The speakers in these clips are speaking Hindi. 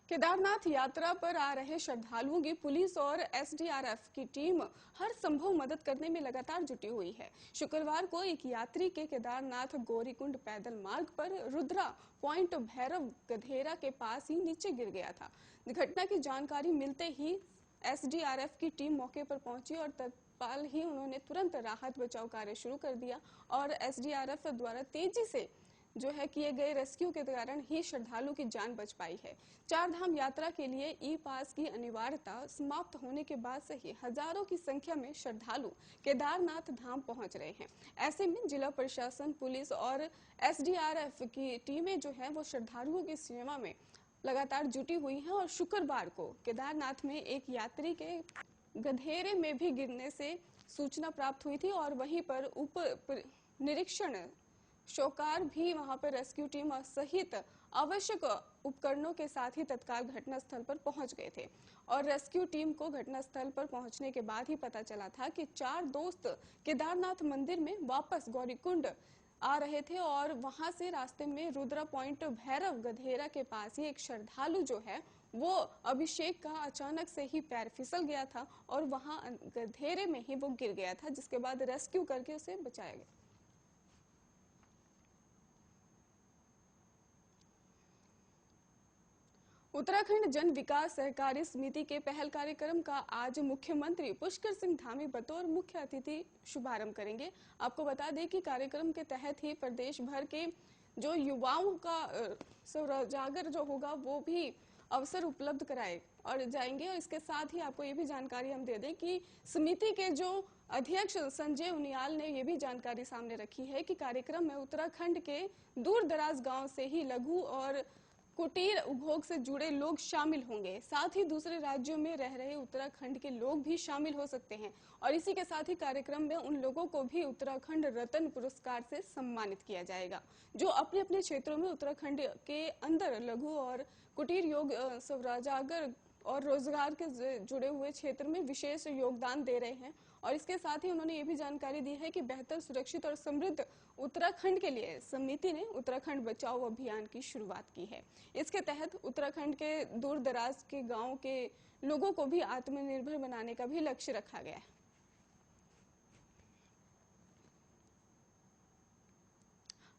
केदारनाथ यात्रा पर आ रहे श्रद्धालुओं की पुलिस और एसडीआरएफ की टीम हर संभव मदद करने में लगातार जुटी हुई है। शुक्रवार को एक यात्री के केदारनाथ गौरीकुंड पैदल मार्ग पर रुद्रा पॉइंट भैरव गधेरा के पास ही नीचे गिर गया था। घटना की जानकारी मिलते ही एसडीआरएफ की टीम मौके पर पहुंची और तत्काल ही उन्होंने तुरंत राहत बचाव कार्य शुरू कर दिया और एसडीआरएफ द्वारा तेजी से किए गए रेस्क्यू के कारण ही श्रद्धालु की जान बच पाई है। चार धाम यात्रा के लिए ई पास की अनिवार्यता समाप्त होने के बाद से ही हजारों की संख्या में श्रद्धालु केदारनाथ धाम पहुंच रहे हैं। ऐसे में जिला प्रशासन, पुलिस और एसडीआरएफ की टीमें वो श्रद्धालुओं की सेवा में लगातार जुटी हुई हैं और शुक्रवार को केदारनाथ में एक यात्री के गधेरे में भी गिरने से सूचना प्राप्त हुई थी और वहीं पर उप निरीक्षण शोकार भी वहां पर रेस्क्यू टीम सहित आवश्यक उपकरणों के साथ ही तत्काल घटनास्थल पर पहुंच गए थे और रेस्क्यू टीम को घटनास्थल पर पहुंचने के बाद ही पता चला था कि चार दोस्त केदारनाथ मंदिर में वापस गौरीकुंड आ रहे थे और वहां से रास्ते में रुद्रा पॉइंट भैरव गधेरा के पास ही एक श्रद्धालु वो अभिषेक का अचानक से ही पैर फिसल गया था और वहां गधेरे में ही वो गिर गया था, जिसके बाद रेस्क्यू करके उसे बचाया गया। उत्तराखंड जन विकास सहकारी समिति के पहल कार्यक्रम का आज मुख्यमंत्री पुष्कर सिंह धामी बतौर मुख्य अतिथि शुभारंभ करेंगे। आपको बता दें कि कार्यक्रम के तहत ही प्रदेश भर के जो युवाओं का स्वरोजगार होगा वो भी अवसर उपलब्ध कराए और जाएंगे। और इसके साथ ही आपको ये भी जानकारी हम दे दें कि समिति के जो अध्यक्ष संजय उनियाल ने ये भी जानकारी सामने रखी है कि कार्यक्रम में उत्तराखंड के दूर दराज गांव से ही लघु और कुटीर उद्योग से जुड़े लोग शामिल होंगे। साथ ही दूसरे राज्यों में रह रहे उत्तराखंड के लोग भी शामिल हो सकते हैं और इसी के साथ ही कार्यक्रम में उन लोगों को भी उत्तराखंड रत्न पुरस्कार से सम्मानित किया जाएगा जो अपने अपने क्षेत्रों में उत्तराखंड के अंदर लघु और कुटीर योग स्वरोजगार और रोजगार के जुड़े हुए क्षेत्र में विशेष योगदान दे रहे हैं। और इसके साथ ही उन्होंने ये भी जानकारी दी है कि बेहतर, सुरक्षित और समृद्ध उत्तराखंड के लिए समिति ने उत्तराखंड बचाओ अभियान की शुरुआत की है। इसके तहत उत्तराखंड के दूर दराज के गांव के लोगों को भी आत्मनिर्भर बनाने का भी लक्ष्य रखा गया है।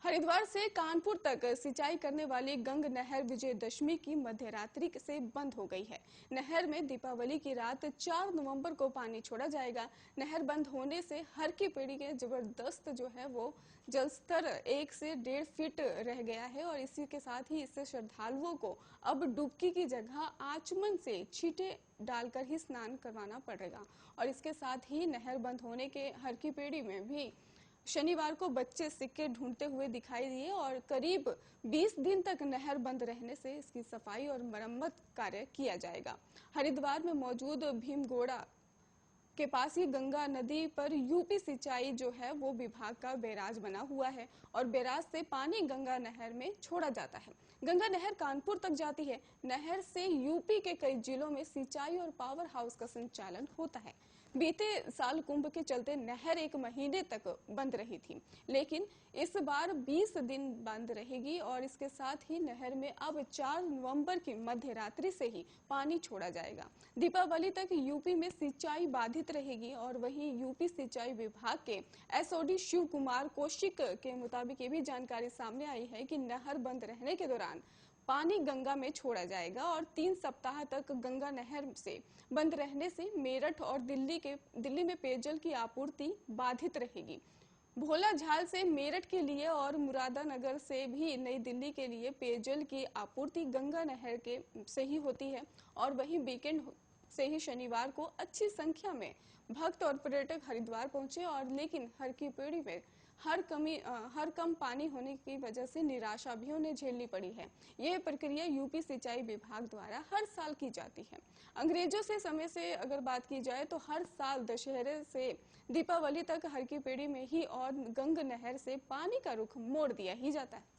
हरिद्वार से कानपुर तक सिंचाई करने वाली गंग नहर विजयदशमी की मध्यरात्रि से बंद हो गई है। नहर में दीपावली की रात 4 नवंबर को पानी छोड़ा जाएगा। नहर बंद होने से हर की पेड़ी के जबरदस्त वो जलस्तर 1 से 1.5 फीट रह गया है और इसी के साथ ही इससे श्रद्धालुओं को अब डुबकी की जगह आचमन से छींटे डालकर ही स्नान करवाना पड़ेगा। और इसके साथ ही नहर बंद होने के हर की पेड़ी में भी शनिवार को बच्चे सिक्के ढूंढते हुए दिखाई दिए और करीब 20 दिन तक नहर बंद रहने से इसकी सफाई और मरम्मत कार्य किया जाएगा। हरिद्वार में मौजूद भीमगोड़ा के पास ही गंगा नदी पर यूपी सिंचाई वो विभाग का बैराज बना हुआ है और बैराज से पानी गंगा नहर में छोड़ा जाता है। गंगा नहर कानपुर तक जाती है। नहर से यूपी के कई जिलों में सिंचाई और पावर हाउस का संचालन होता है। बीते साल कुंभ के चलते नहर 1 महीने तक बंद रही थी, लेकिन इस बार 20 दिन बंद रहेगी और इसके साथ ही नहर में अब 4 नवंबर की मध्यरात्रि से ही पानी छोड़ा जाएगा। दीपावली तक यूपी में सिंचाई बाधित रहेगी और वहीं यूपी सिंचाई विभाग के एसओडी शिव कुमार कौशिक के मुताबिक ये भी जानकारी सामने आई है कि नहर बंद रहने के दौरान पानी गंगा में छोड़ा जाएगा और 3 सप्ताह तक गंगा नहर से बंद रहने से मेरठ और दिल्ली में पेयजल की आपूर्ति बाधित रहेगी। भोला झाल से मेरठ के लिए और मुरादानगर से भी नई दिल्ली के लिए पेयजल की आपूर्ति गंगा नहर के से ही होती है और वहीं वीकेंड से ही शनिवार को अच्छी संख्या में भक्त और पर्यटक हरिद्वार पहुंचे और लेकिन हर की पेड़ी में हर कम पानी होने की वजह से निराशा भी उन्हें झेलनी पड़ी है। यह प्रक्रिया यूपी सिंचाई विभाग द्वारा हर साल की जाती है। अंग्रेजों से समय से अगर बात की जाए तो हर साल दशहरे से दीपावली तक हर की पेड़ी में ही और गंग नहर से पानी का रुख मोड़ दिया ही जाता है।